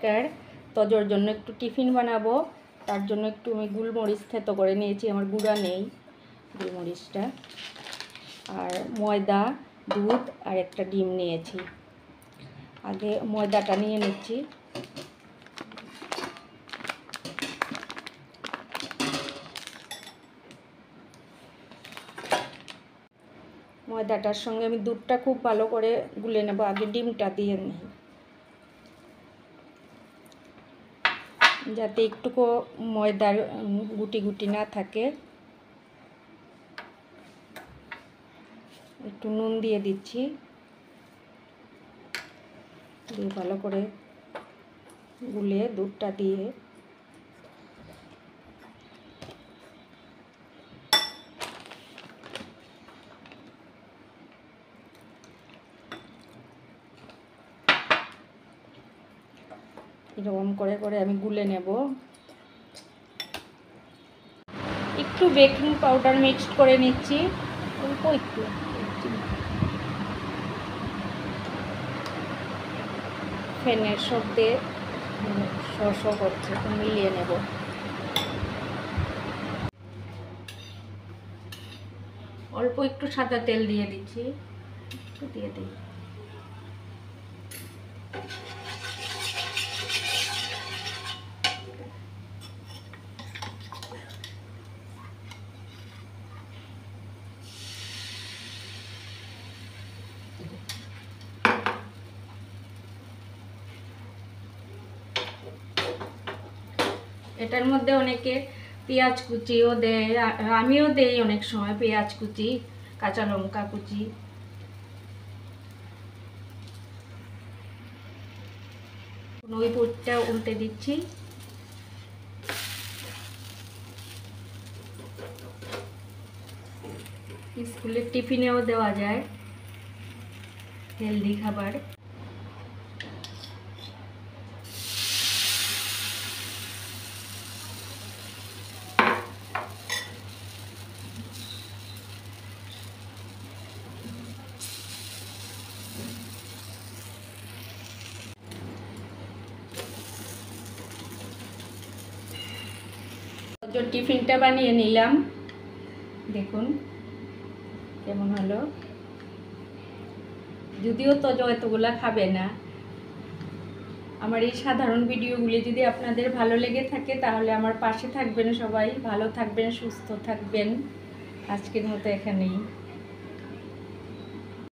একার তজোর জন্য একটু টিফিন বানাবো, তার জন্য একটু আমি গোলমরিচ থেতো করে নিয়েছি, আমার গুঁড়া নেই গোলমরিচটা, আর ময়দা, দুধ আর একটা ডিম নিয়েছি। আগে ময়দাটা নিয়ে নিচ্ছি। ময়দাটার সঙ্গে আমি দুধটা খুব ভালো করে গুলে নেব, আগে ডিমটা দিয়ে নিই যাতে একটুকু ময়দার গুটি গুটি না থাকে। একটু নুন দিয়ে দিচ্ছি, দিয়ে ভালো করে গুলে দুধটা দিয়ে এরকম করে করে আমি গুলে নেব। একটু বেকিং পাউডার মিক্সড করে নিচ্ছি, অল্প একটু, ফ্যানের শব্দে শস করছে, মিলিয়ে নেব। অল্প একটু সাদা তেল দিয়ে দিচ্ছি, একটু দিয়ে দিই। এটার মধ্যে অনেকে পেঁয়াজ কুচিও দেয়, আমিও দেই অনেক সময় পেঁয়াজ কুচি, কাঁচা লঙ্কা কুচি। ওই পুরটা উল্টে দিচ্ছি। স্কুলের টিফিনেও দেওয়া যায়, হেলদি খাবার। টিফিনটা বানিয়ে নিলাম, দেখুন কেমন হলো। যদিও তজো এতগুলা খাবে না। আমার এই সাধারণ ভিডিওগুলি যদি আপনাদের ভালো লেগে থাকে তাহলে আমার পাশে থাকবেন, সবাই ভালো থাকবেন, সুস্থ থাকবেন। আজকের মতো এখানেই।